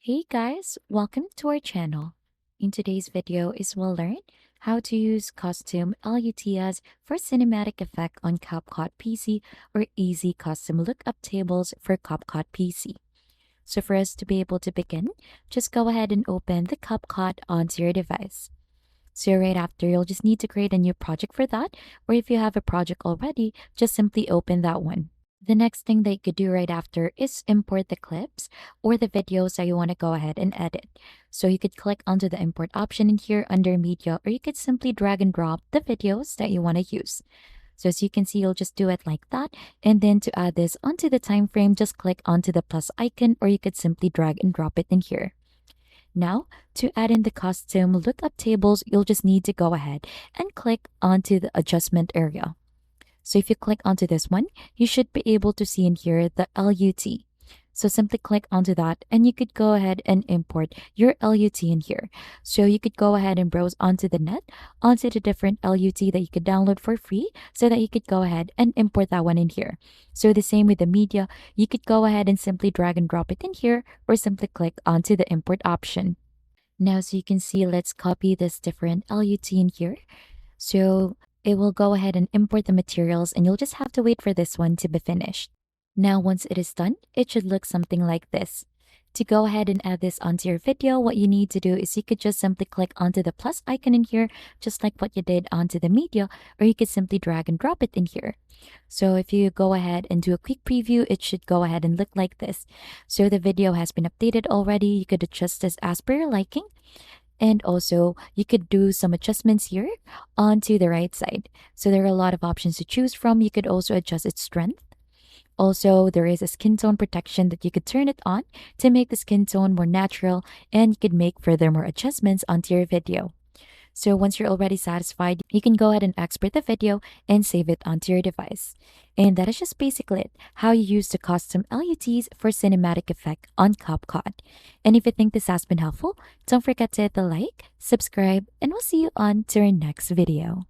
Hey guys, welcome to our channel. In today's video we'll learn how to use custom LUTs for cinematic effect on Capcut PC or easy custom lookup tables for Capcut PC. So for us to be able to begin, just go ahead and open the Capcut onto your device. So right after, you'll just need to create a new project for that, or if you have a project already, just simply open that one. The next thing that you could do right after is import the clips or the videos that you want to go ahead and edit. So you could click onto the import option in here under media, or you could simply drag and drop the videos that you want to use. So as you can see, you'll just do it like that. And then to add this onto the time frame, just click onto the plus icon, or you could simply drag and drop it in here. Now, to add in the custom lookup tables, you'll just need to go ahead and click onto the adjustment area. So if you click onto this one, you should be able to see in here the LUT. So simply click onto that and you could go ahead and import your LUT in here. So you could go ahead and browse onto the net, onto the different LUT that you could download for free so that you could go ahead and import that one in here. So the same with the media, you could go ahead and simply drag and drop it in here or simply click onto the import option. Now, so you can see, let's copy this different LUT in here. So it will go ahead and import the materials and you'll just have to wait for this one to be finished. Now, once it is done, it should look something like this. To go ahead and add this onto your video, what you need to do is you could just simply click onto the plus icon in here, just like what you did onto the media, or you could simply drag and drop it in here. So if you go ahead and do a quick preview, it should go ahead and look like this. So the video has been updated already. You could adjust this as per your liking. And also, you could do some adjustments here onto the right side. So there are a lot of options to choose from. You could also adjust its strength. Also, there is a skin tone protection that you could turn it on to make the skin tone more natural, and you could make furthermore adjustments onto your video. So once you're already satisfied, you can go ahead and export the video and save it onto your device. And that is just basically it, how you use the custom LUTs for cinematic effect on Capcut. And if you think this has been helpful, don't forget to hit the like, subscribe, and we'll see you on to our next video.